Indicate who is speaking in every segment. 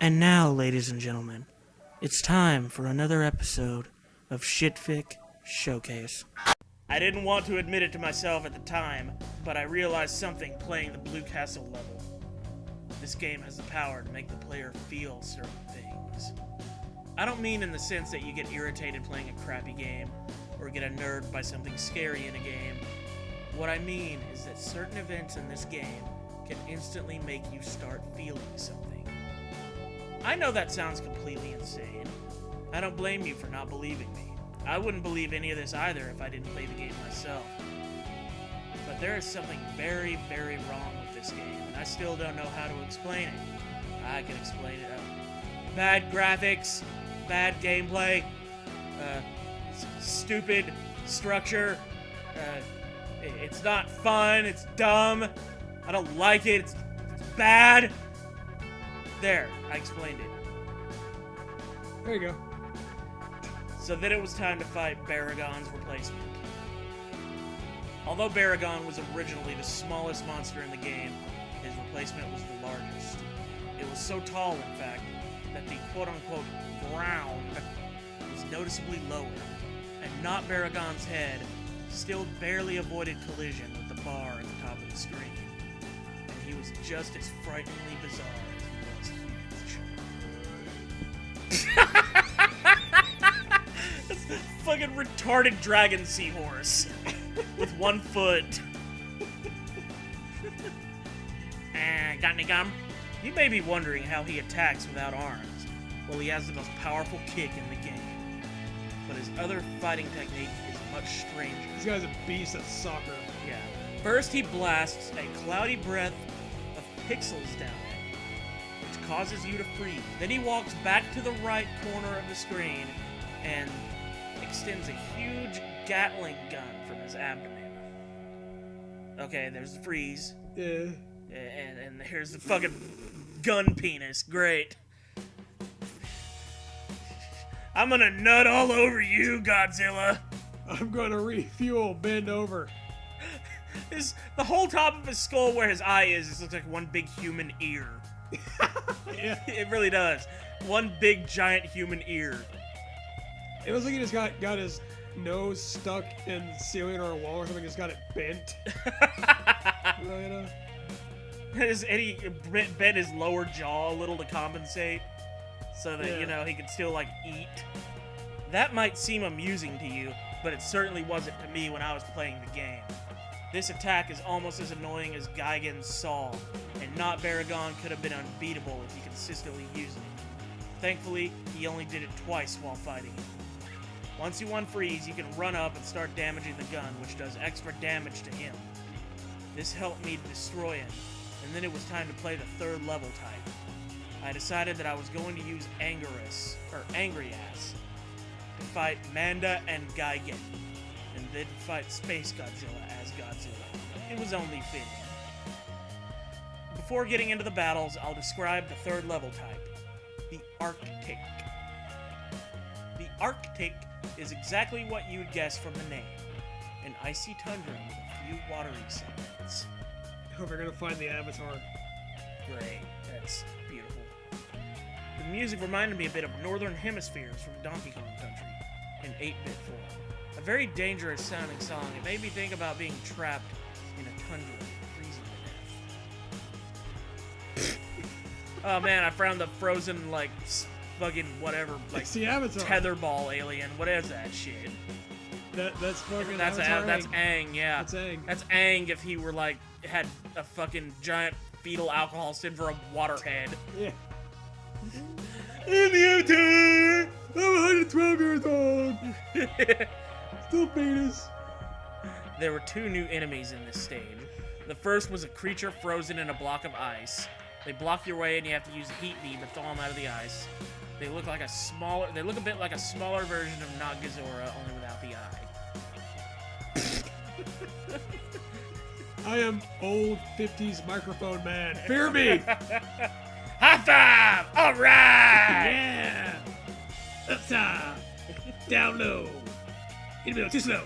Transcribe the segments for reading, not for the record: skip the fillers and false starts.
Speaker 1: And now, ladies and gentlemen, it's time for another episode of Shitfic Showcase. I didn't want to admit it to myself at the time, but I realized something playing the Blue Castle level. This game has the power to make the player feel certain things. I don't mean in the sense that you get irritated playing a crappy game, or get unnerved by something scary in a game. What I mean is that certain events in this game can instantly make you start feeling something. I know that sounds completely insane. I don't blame you for not believing me. I wouldn't believe any of this either if I didn't play the game myself. But there is something very, very wrong with this game, and I still don't know how to explain it. I can explain it. Bad graphics, bad gameplay, stupid structure. It's not fun, it's dumb. I don't like it, it's bad. There, I explained it.
Speaker 2: There you go.
Speaker 1: So then it was time to fight Baragon's replacement. Although Baragon was originally the smallest monster in the game, his replacement was the largest. It was so tall, in fact, that the quote-unquote ground was noticeably lower, and not Baragon's head still barely avoided collision with the bar at the top of the screen. And he was just as frighteningly bizarre as he was huge. That's the fucking retarded dragon seahorse with 1 foot. Got any gum? You may be wondering how he attacks without arms. Well, he has the most powerful kick in the game. But his other fighting technique is much stranger.
Speaker 2: This guy's a beast at soccer.
Speaker 1: Yeah. First, he blasts a cloudy breath of pixels down it, which causes you to freeze. Then he walks back to the right corner of the screen and extends a huge Gatling gun from his abdomen. Okay, there's the freeze.
Speaker 2: Yeah.
Speaker 1: And here's the fucking gun penis. Great. I'm gonna nut all over you, Godzilla.
Speaker 2: I'm gonna refuel, bend over.
Speaker 1: The whole top of his skull where his eye is, this looks like one big human ear.
Speaker 2: Yeah.
Speaker 1: It really does. One big giant human ear.
Speaker 2: It looks like he just got his nose stuck in the ceiling or a wall or something, just got it bent. You know?
Speaker 1: And he bent his lower jaw a little to compensate, so that,
Speaker 2: Yeah.
Speaker 1: he could still, eat. That might seem amusing to you, but it certainly wasn't to me when I was playing the game. This attack is almost as annoying as Gigan's saw, and not Baragon could have been unbeatable if he consistently used it. Thankfully, he only did it twice while fighting it. Once you unfreeze, you can run up and start damaging the gun, which does extra damage to him. This helped me to destroy him, and then it was time to play the 3rd level type. I decided that I was going to use Angry Ass, to fight Manda and Gigan, and then fight Space Godzilla as Godzilla. It was only fitting. Before getting into the battles, I'll describe the 3rd level type, the Arctic. The Arctic is exactly what you'd guess from the name, an icy tundra with a few watery segments.
Speaker 2: I hope you're gonna find the avatar.
Speaker 1: Great, that's beautiful. The music reminded me a bit of Northern Hemispheres from Donkey Kong Country in 8-bit form. A very dangerous sounding song. It made me think about being trapped in a tundra and freezing to death. Oh man, I found the frozen, fucking whatever,
Speaker 2: It's the avatar.
Speaker 1: tetherball alien. What is that shit?
Speaker 2: That's fucking
Speaker 1: That's Aang, yeah.
Speaker 2: That's Aang.
Speaker 1: That's Aang if he were, had a fucking giant fetal alcohol syndrome for a waterhead.
Speaker 2: Yeah.
Speaker 1: In the avatar!
Speaker 2: I'm 112 years old. Still penis.
Speaker 1: There were 2 new enemies in this stage. The first was a creature frozen in a block of ice. They block your way and you have to use a heat beam to thaw them out of the ice. They look a bit like a smaller version of Not Gazora, only without the eye.
Speaker 2: I am old 50s microphone man. Fear me!
Speaker 1: High five! All right!
Speaker 2: Yeah! Up top! Down low! In the middle, too slow!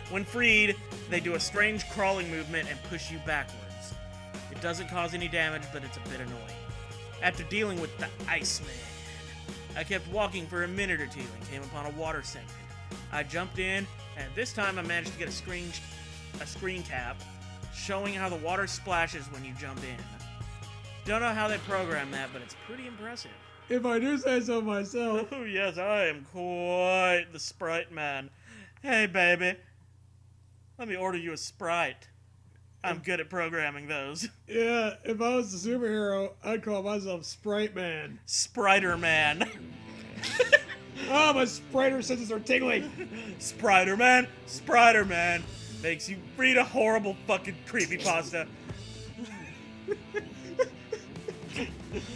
Speaker 1: When freed, they do a strange crawling movement and push you backwards. It doesn't cause any damage, but it's a bit annoying. after dealing with the Iceman. I kept walking for a minute or two and came upon a water segment. I jumped in, and this time I managed to get a screen cap showing how the water splashes when you jump in. Don't know how they program that, but it's pretty impressive.
Speaker 2: If I do say so myself.
Speaker 1: Oh yes, I am quite the Sprite man. Hey baby, let me order you a Sprite. I'm good at programming those.
Speaker 2: Yeah, if I was a superhero, I'd call myself Sprite Man.
Speaker 1: Spriter man.
Speaker 2: Oh, my Spriter senses are tingling.
Speaker 1: Spriter man. Makes you read a horrible fucking creepypasta.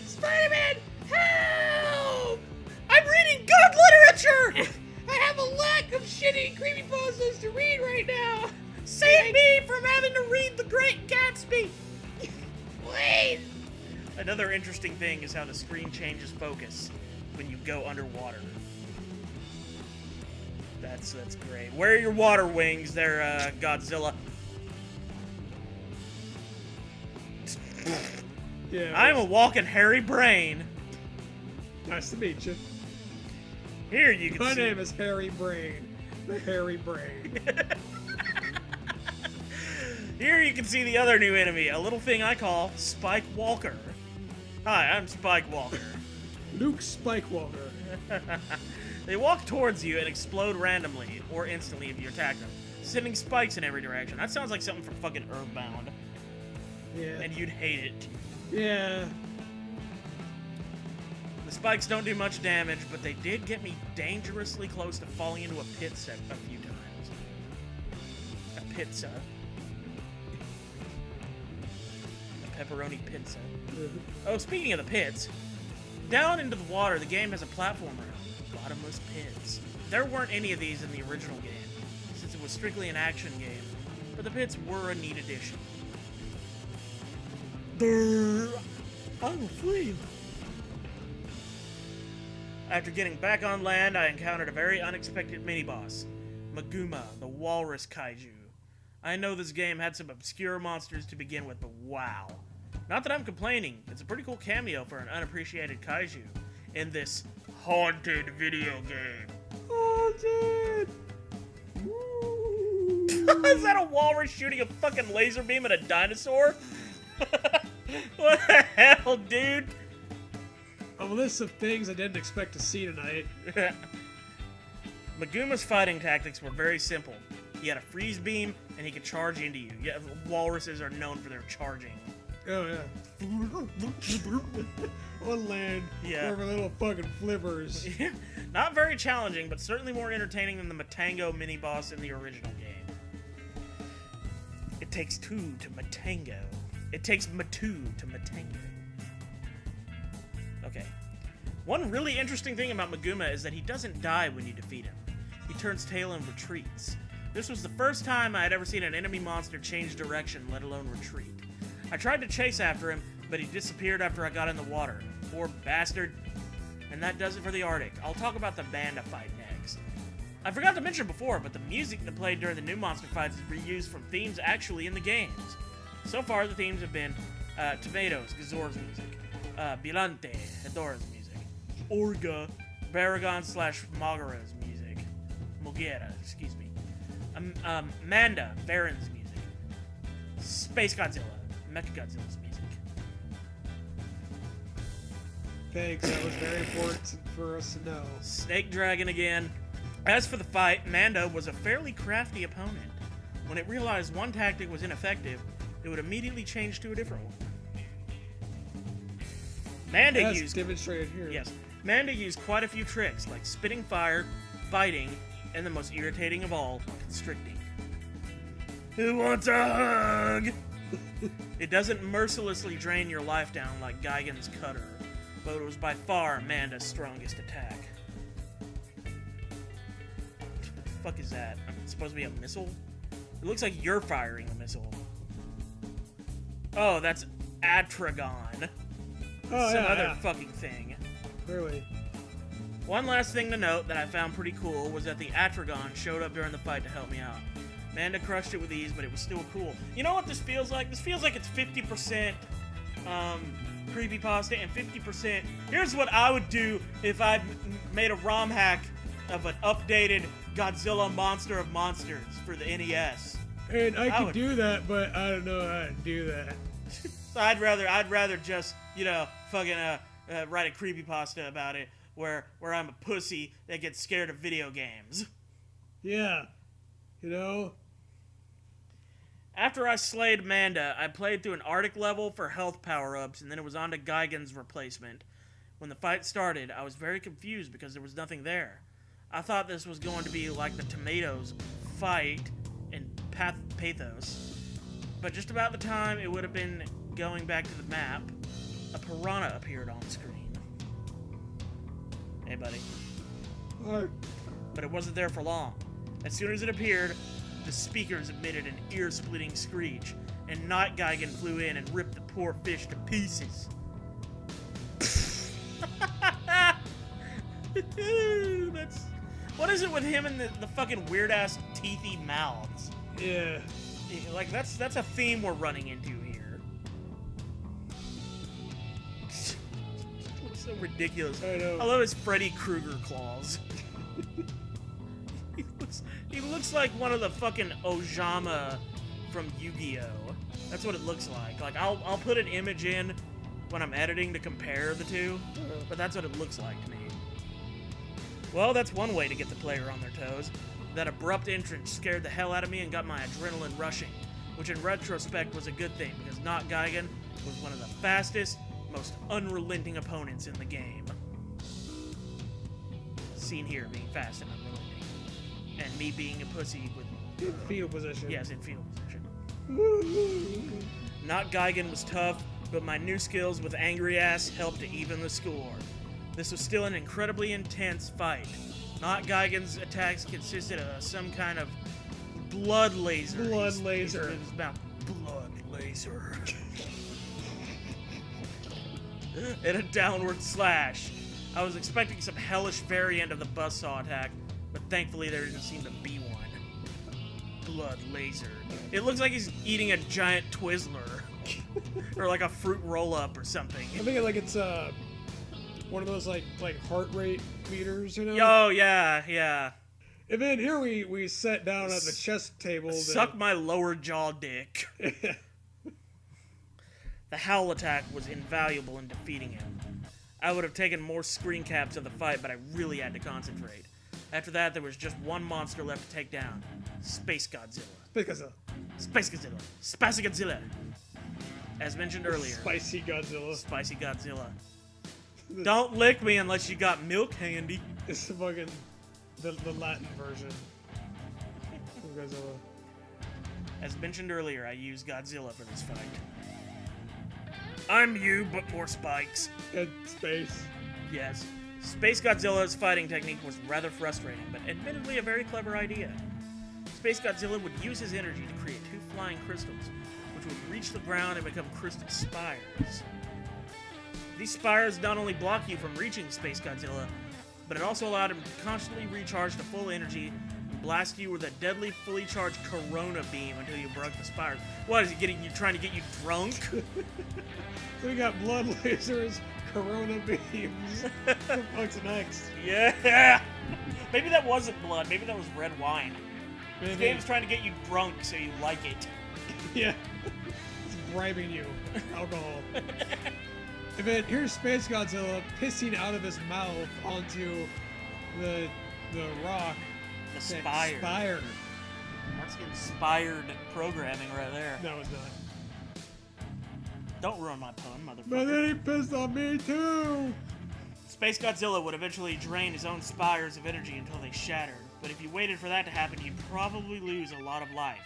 Speaker 1: Spider-Man, help! I'm reading good literature! I have a lack of shitty creepypastas to read right now. Save me from having to read The Great Gatsby. Please. Another interesting thing is how the screen changes focus when you go underwater. That's great. Where are your water wings there, Godzilla?
Speaker 2: Yeah.
Speaker 1: I'm a walking hairy brain.
Speaker 2: Nice to meet you.
Speaker 1: Here you can
Speaker 2: My
Speaker 1: see.
Speaker 2: name is Harry Brain. The Hairy Brain.
Speaker 1: Here you can see the other new enemy, a little thing I call Spike Walker. Hi, I'm Spike Walker.
Speaker 2: Luke Spikewalker.
Speaker 1: They walk towards you and explode randomly, or instantly if you attack them, sending spikes in every direction. That sounds like something from fucking Earthbound.
Speaker 2: Yeah.
Speaker 1: And you'd hate it.
Speaker 2: Yeah.
Speaker 1: The spikes don't do much damage, but they did get me dangerously close to falling into a pit set a few times. A pizza. A pepperoni pizza. Oh, speaking of the pits, down into the water, the game has a platformer. Bottomless pits. There weren't any of these in the original game, since it was strictly an action game, but the pits were a neat addition. I'm asleep. After getting back on land, I encountered a very unexpected mini-boss, Maguma, the walrus kaiju. I know this game had some obscure monsters to begin with, but wow. Not that I'm complaining, it's a pretty cool cameo for an unappreciated kaiju in this haunted video game.
Speaker 2: Haunted!
Speaker 1: Is that a walrus shooting a fucking laser beam at a dinosaur? What the hell, dude?
Speaker 2: A list of things I didn't expect to see tonight.
Speaker 1: Maguma's fighting tactics were very simple. He had a freeze beam, and he could charge into you. Yeah, walruses are known for their charging.
Speaker 2: Oh, yeah. On land.
Speaker 1: Yeah.
Speaker 2: Where little fucking flippers.
Speaker 1: Not very challenging, but certainly more entertaining than the Matango mini-boss in the original game. It takes two to Matango. It takes Matu to Matango. Okay. One really interesting thing about Maguma is that he doesn't die when you defeat him. He turns tail and retreats. This was the first time I had ever seen an enemy monster change direction, let alone retreat. I tried to chase after him, but he disappeared after I got in the water. Poor bastard. And that does it for the Arctic. I'll talk about the Manda fight next. I forgot to mention before, but the music that played during the new monster fights is reused from themes actually in the games. So far, the themes have been Tomatoes, Gazor's music, Biollante, Hedora's music, Orga, Baragon / Moguera's music, Moguera, excuse me, Manda, Baron's music, Space Godzilla, Mechagodzilla's music.
Speaker 2: Thanks, that was very important for us to know.
Speaker 1: Snake Dragon again. As for the fight, Manda was a fairly crafty opponent. When it realized one tactic was ineffective, it would immediately change to a different one. Manda
Speaker 2: As
Speaker 1: used
Speaker 2: demonstrated here.
Speaker 1: Yes, Manda used quite a few tricks, like spitting fire, biting, and the most irritating of all, constricting. Who wants a hug? It doesn't mercilessly drain your life down like Gigan's cutter, but it was by far Manda's strongest attack. What the fuck is that? It's supposed to be a missile? It looks like you're firing a missile. Oh, that's Atragon.
Speaker 2: Oh,
Speaker 1: Some
Speaker 2: yeah,
Speaker 1: other
Speaker 2: yeah.
Speaker 1: fucking thing.
Speaker 2: Clearly.
Speaker 1: One last thing to note that I found pretty cool was that the Atragon showed up during the fight to help me out. Manda crushed it with ease, but it was still cool. You know what this feels like? This feels like it's 50% creepypasta and 50%. Here's what I would do if I made a ROM hack of an updated Godzilla Monster of Monsters for the NES.
Speaker 2: And I could do that, but I don't know how to do that.
Speaker 1: So I'd rather just, fucking write a creepypasta about it where I'm a pussy that gets scared of video games.
Speaker 2: Yeah.
Speaker 1: After I slayed Manda, I played through an Arctic level for health power-ups, and then it was on to Gigan's replacement. When the fight started, I was very confused because there was nothing there. I thought this was going to be like the Tomatoes fight in Pathos, but just about the time it would have been going back to the map, a piranha appeared on screen. Hey, buddy.
Speaker 2: What?
Speaker 1: But it wasn't there for long. As soon as it appeared, the speakers emitted an ear-splitting screech, and Night Gigan flew in and ripped the poor fish to pieces. What is it with him and the fucking weird-ass teethy mouths?
Speaker 2: Yeah.
Speaker 1: Like, that's a theme we're running into here. It looks so ridiculous.
Speaker 2: I know.
Speaker 1: I love his Freddy Krueger claws. He looks like one of the fucking Ojama from Yu-Gi-Oh! That's what it looks like. Like, I'll put an image in when I'm editing to compare the two, but that's what it looks like to me. Well, that's one way to get the player on their toes. That abrupt entrance scared the hell out of me and got my adrenaline rushing, which in retrospect was a good thing, because Not Gigan was one of the fastest, most unrelenting opponents in the game. Seen here being fast and unrelenting. And me being a pussy with...
Speaker 2: In fetal position.
Speaker 1: Yes, in fetal position. Not Gigan was tough, but my new skills with Angry Ass helped to even the score. This was still an incredibly intense fight. Not Gigan's attacks consisted of some kind of blood laser.
Speaker 2: Blood laser.
Speaker 1: It was about blood laser. And a downward slash. I was expecting some hellish variant of the buzzsaw attack, but thankfully there didn't seem to be one. Blood laser. It looks like he's eating a giant Twizzler. Or like a fruit roll-up or something.
Speaker 2: I think it's one of those like heart rate meters,
Speaker 1: Oh, yeah.
Speaker 2: And then here we sat down at the chess table.
Speaker 1: Suck my lower jaw dick. The howl attack was invaluable in defeating him. I would have taken more screen caps of the fight, but I really had to concentrate. After that, there was just one monster left to take down. Space Godzilla. Space Godzilla. Spicy Godzilla. As mentioned earlier.
Speaker 2: Spicy Godzilla.
Speaker 1: Spicy Godzilla. Don't lick me unless you got milk handy.
Speaker 2: It's the fucking... the Latin version of Godzilla.
Speaker 1: As mentioned earlier, I used Godzilla for this fight. I'm you, but more spikes.
Speaker 2: And space.
Speaker 1: Yes. Space Godzilla's fighting technique was rather frustrating, but admittedly a very clever idea. Space Godzilla would use his energy to create two flying crystals, which would reach the ground and become crystal spires. These spires not only block you from reaching Space Godzilla, but it also allowed him to constantly recharge to full energy and blast you with a deadly, fully charged Corona beam until you broke the spires. What, is he trying to get you drunk?
Speaker 2: We got blood lasers, Corona beams. What the fuck's next?
Speaker 1: Yeah! Maybe that wasn't blood, maybe that was red wine.
Speaker 2: Maybe.
Speaker 1: This game's trying to get you drunk so you like it.
Speaker 2: Yeah. It's bribing you. Alcohol. And then here's Space Godzilla pissing out of his mouth onto the rock.
Speaker 1: The spire.
Speaker 2: Spire.
Speaker 1: That's inspired programming right there.
Speaker 2: No, it's not.
Speaker 1: Don't ruin my pun, motherfucker.
Speaker 2: But then he pissed on me too!
Speaker 1: Space Godzilla would eventually drain his own spires of energy until they shattered, but if you waited for that to happen, you'd probably lose a lot of life.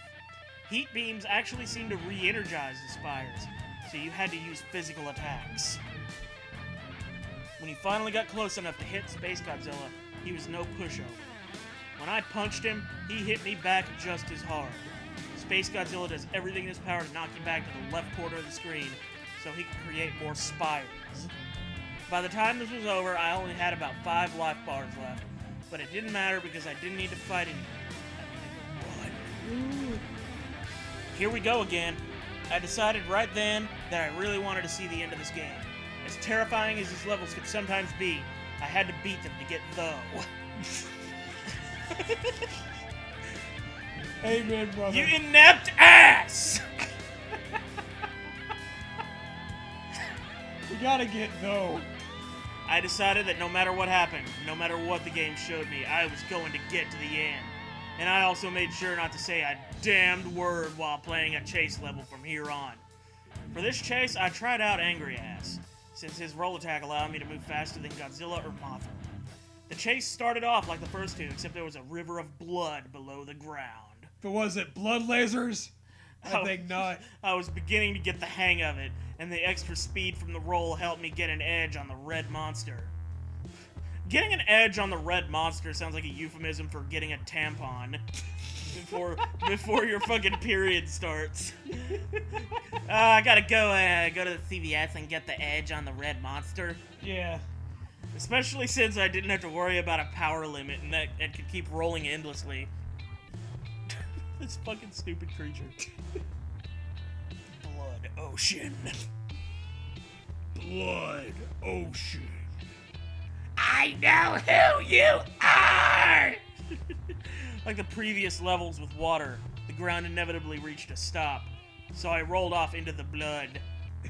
Speaker 1: Heat beams actually seem to re-energize the spires, so you had to use physical attacks. When he finally got close enough to hit Space Godzilla, he was no pushover. When I punched him, he hit me back just as hard. Space Godzilla does everything in his power to knock you back to the left corner of the screen so he can create more spires. By the time this was over, I only had about 5 life bars left, but it didn't matter because I didn't need to fight anymore. I needed to run. Here we go again. I decided right then that I really wanted to see the end of this game. As terrifying as these levels could sometimes be, I had to beat them to get though.
Speaker 2: Amen, brother.
Speaker 1: You inept ass!
Speaker 2: We gotta get though.
Speaker 1: I decided that no matter what happened, no matter what the game showed me, I was going to get to the end. And I also made sure not to say a damned word while playing a chase level from here on. For this chase, I tried out Angry Ass, since his roll attack allowed me to move faster than Godzilla or Mothra. The chase started off like the first two, except there was a river of blood below the ground.
Speaker 2: But was it blood lasers? I think not.
Speaker 1: I was beginning to get the hang of it, and the extra speed from the roll helped me get an edge on the red monster. Getting an edge on the red monster sounds like a euphemism for getting a tampon before your fucking period starts. I gotta go to the CVS and get the edge on the red monster.
Speaker 2: Yeah.
Speaker 1: Especially since I didn't have to worry about a power limit and that it could keep rolling endlessly. This fucking stupid creature. Blood ocean. Blood ocean. I know who you are! Like the previous levels with water, the ground inevitably reached a stop, so I rolled off into the blood.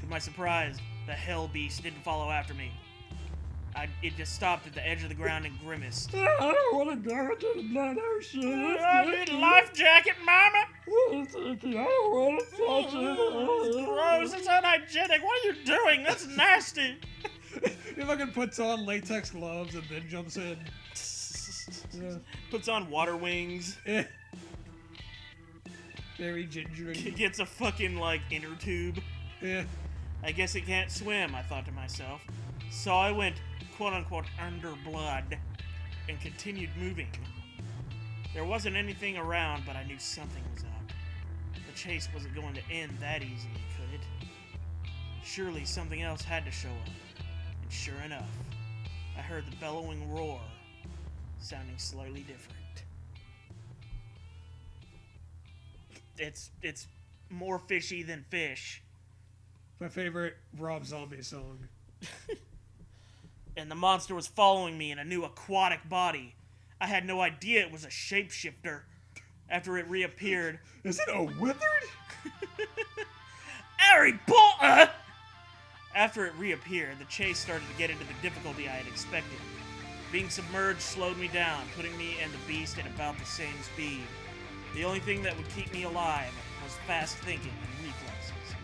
Speaker 1: To my surprise, the hell beast didn't follow after me. It just stopped at the edge of the ground and grimaced.
Speaker 2: I don't want to go into the blood ocean.
Speaker 1: I need a life jacket, mama!
Speaker 2: I don't want to touch
Speaker 1: It's
Speaker 2: it.
Speaker 1: gross, it's unhygienic. What are you doing? That's nasty.
Speaker 2: He fucking puts on latex gloves and then jumps in. Yeah.
Speaker 1: Puts on water wings.
Speaker 2: Yeah. Very gingery.
Speaker 1: He gets a fucking, like, inner tube.
Speaker 2: Yeah.
Speaker 1: I guess it can't swim, I thought to myself. So I went, quote-unquote, under blood, and continued moving. There wasn't anything around, but I knew something was up. The chase wasn't going to end that easily, could it? Surely something else had to show up. And sure enough, I heard the bellowing roar, sounding slightly different. It's more fishy than fish.
Speaker 2: My favorite Rob Zombie song.
Speaker 1: And the monster was following me in a new aquatic body. I had no idea it was a shapeshifter. After it reappeared...
Speaker 2: Is it a withered?
Speaker 1: Harry Potter! After it reappeared, the chase started to get into the difficulty I had expected. Being submerged slowed me down, putting me and the beast at about the same speed. The only thing that would keep me alive was fast thinking and reflexes.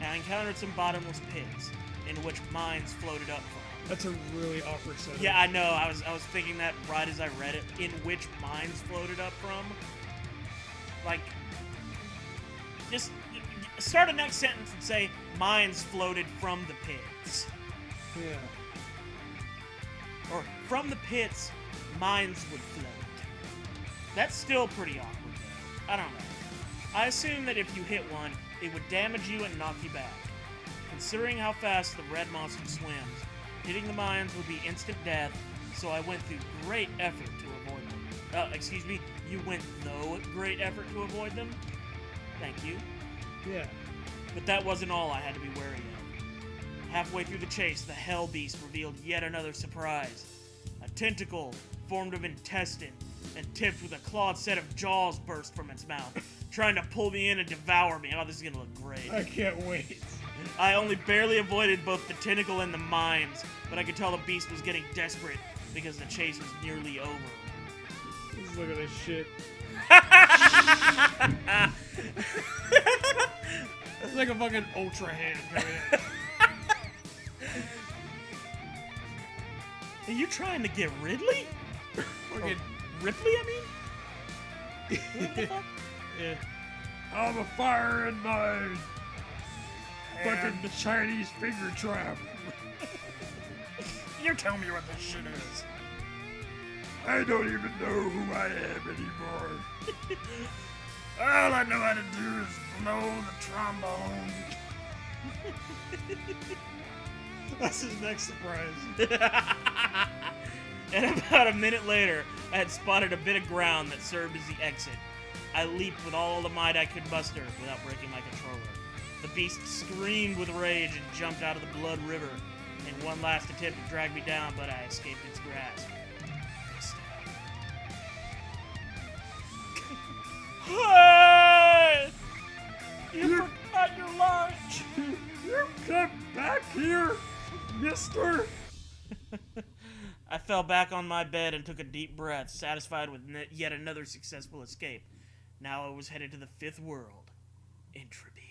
Speaker 1: And I encountered some bottomless pits, in which mines floated up from.
Speaker 2: That's a really awkward sentence.
Speaker 1: Yeah, I know. I was thinking that right as I read it. In which mines floated up from. Like, just start a next sentence and say, mines floated from the pits.
Speaker 2: Yeah.
Speaker 1: Or, from the pits, mines would float. That's still pretty awkward, though. I don't know. I assume that if you hit one, it would damage you and knock you back. Considering how fast the red monster swims, hitting the mines would be instant death, so I went through great effort to avoid them. Excuse me, you went through great effort to avoid them? Thank you.
Speaker 2: Yeah.
Speaker 1: But that wasn't all I had to be wary of. Halfway through the chase, the Hell Beast revealed yet another surprise. A tentacle formed of intestine and tipped with a clawed set of jaws burst from its mouth, trying to pull me in and devour me. Oh, this is gonna look great.
Speaker 2: I can't wait.
Speaker 1: I only barely avoided both the tentacle and the mines, but I could tell the beast was getting desperate because the chase was nearly over.
Speaker 2: Just look at this shit. It's like a fucking ultra hand coming in.
Speaker 1: Are you trying to get Ridley?
Speaker 2: Fucking
Speaker 1: Ripley, I mean? What the fuck?
Speaker 2: yeah. I'm a fire in my fucking Chinese finger trap.
Speaker 1: You tell me what this shit is.
Speaker 2: I don't even know who I am anymore.
Speaker 1: All I know how to do is blow the trombone.
Speaker 2: That's his next surprise.
Speaker 1: And about a minute later, I had spotted a bit of ground that served as the exit. I leaped with all the might I could muster without breaking my controller. The beast screamed with rage and jumped out of the blood river in one last attempt to drag me down, but I escaped its grasp. Hey! You forgot your lunch!
Speaker 2: You come back here, mister!
Speaker 1: I fell back on my bed and took a deep breath, satisfied with yet another successful escape. Now I was headed to the fifth world. Entropy.